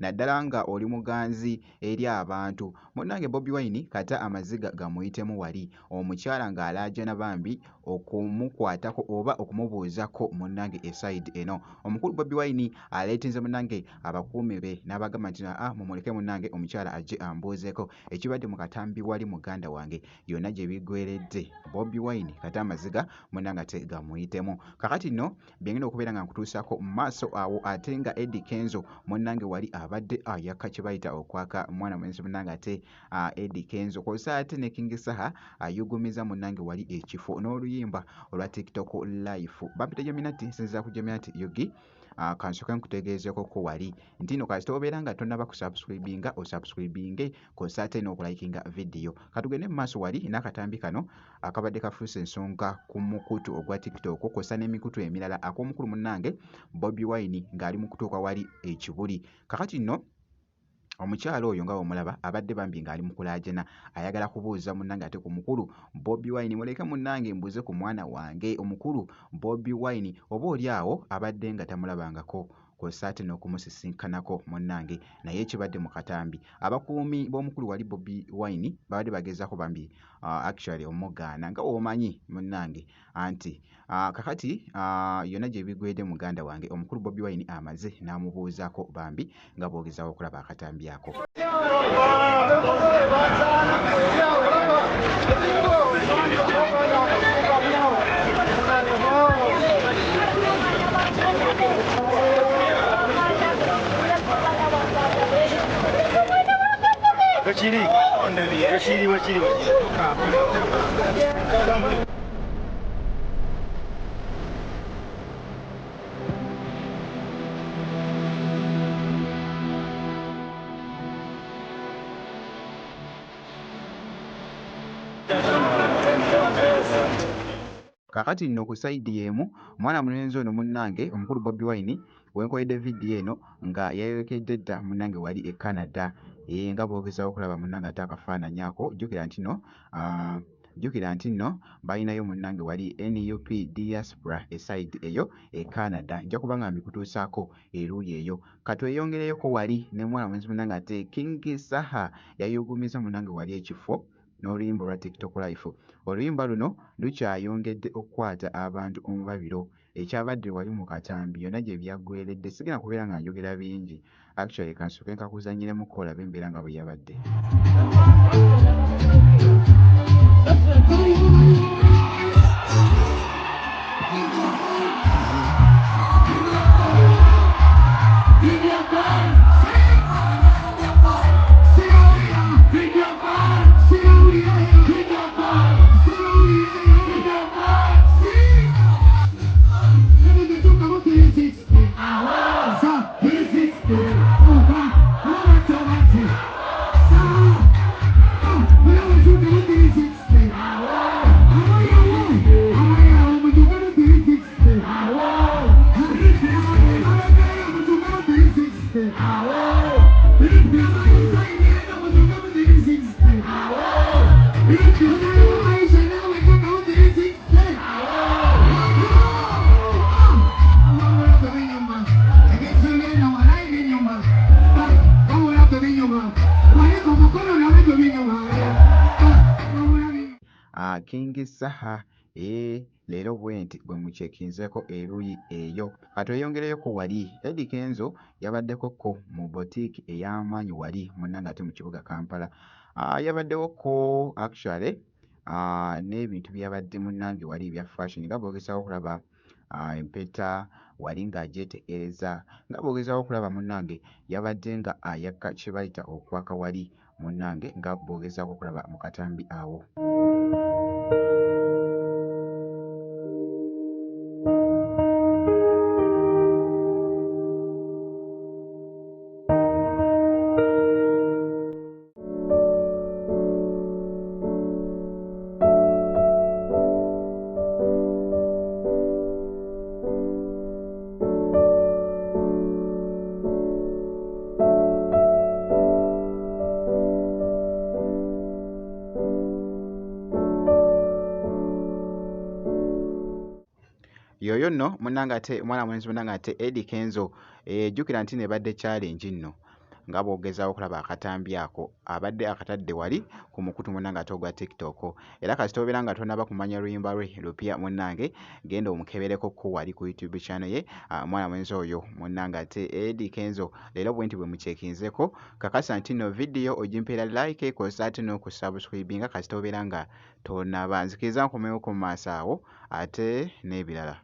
naddala nga oli muganzi eri abantu. Munnange Bobi Wine kata amaziga gamuyitemu wali, omukyala ng'alaajana bambi okumukwatako oba okumubuuzako munnange eside eno. Omukulu Bobi Wine aleetinze munnange abakuumi be n'abagamba nti mumuleke munnange omukyala ajje ambuuzeeko ekibadde mu katambi wali muganda wange byonna gye bigweredde. Bobi Wine kata amaziga munnange ate gamuyitemu. Kakati nno byengenda okubeera nga nkutuusako mu maaso awo ate nga Eddie Kenzo munnange wali abadde yakka kye bayita okwaka mwana mwenzi munnange ate Eddie Kenzo kw'ossa ate ne King Saha ayugumiza munnange wali ekifo n'oluyimba olwa TikTok live. Bampita Geminati nsinziza ku Geminati Yogi. Kansooke nkutegeezeko ko wali nti no kasita obeera nga tonnaba kusubscribinga osubscribinge kw'ossa ate n'okulayikinga vidiyo. Katugende mu maaso wali n'akatambi kano akabadde kafuuse ensonga ku mukutu ogwa TikTok kw'ossa n'emikutu emirala ak'omukulu munnange Bobi Wine ng'ali mu kutuuka wali ekibuli. Kakati nno omukyala oyo nga bw'omulaba abadde bambi ng'ali mu kulaajana ayagala kubuuza munnange ate ku mukulu Bobi Wine muleke munnange mbuuze ku mwana wange. Omukulu Bobi Wine oba oli awo abadde nga tamulabangako kw'ossa ate n'okumusisinkanako munnange naye ekibadde mu katambi. Abakuumi b'omukulu wali Bobi Wine babadde bagezaako bambi actually omugaana nga w'omanyi munnange anti kakati yonna gye bigwedde muganda wange omukulu Bobi Wine amaze n'amubuuzaako bambi nga bw'ogezaako okulaba akatambi ako. Kakati nno ku sayidi y'emu mwana mulenzi ono munnange omukulu Bobi Wine wenkoledde vidiyo eno nga yayolekedde dda munnange wali e Canada nga bw'ogezaako okulaba munnange ate akafaananyi ako. Jjukira nti nno balinayo munnange wali NUP diaspora esayidi eyo e Canada. Nja kuba nga mbikutuusaako eruuyi eyo. Katweyongereyoko wali ne mwana mulenzi munnange ate King Saha yayugumiza munnange wali ekifo n'oluyimba olwa TikTok live. Oluyimba luno lukyayongedde okukwata abantu omubabiro. Ekyabadde wali mu katambi byonna gye byaggweredde. Sigenda kubeera nga njogera bingi. Actually kansooke nkakuzanyiremuko olabe embeera nga bwe yabadde. King Saha leero bwenti bwe mucekinzeko eruuyi eyo. Katweyongereyoko wali Eddie Kenzo yabaddekoko mu boutique ey'amaanyi wali munnange ate mu kibuga Kampala. Yabaddewoko actually n'ebintu byabadde munnange wali ebya fashion nga bw'ogezaako okulaba empeta wali ng'agyetegereza nga bw'ogezaako okulaba munnange yabadde nga ayakka kye bayita okwaka wali munnange nga bw'ogezaako okulaba mu katambi awo. yoyo nno munnange ate mwana mulenzi munnange ate Eddie Kenzo jjukira nti ne badde challenge nno nga bw'ogezaawo okulaba akatambi ako abadde akatadde wali ku mukutu munnange ate ogwa TikTok era kasita obeera nga tonnaba kumanya luyimba lwe lupya munnange genda omukeberekokko wali ku YouTube channel ye mwana mulenzi oyo munnange ate Eddie Kenzo leero bwe nti bwe mukyekinzeko kakasa nti nno vidiyo ogimpeera like kosa ate n'okusubscribinga kasita obeera nga tonnaba nzikiriza nkomewo ku maaso awo ate n'ebirala.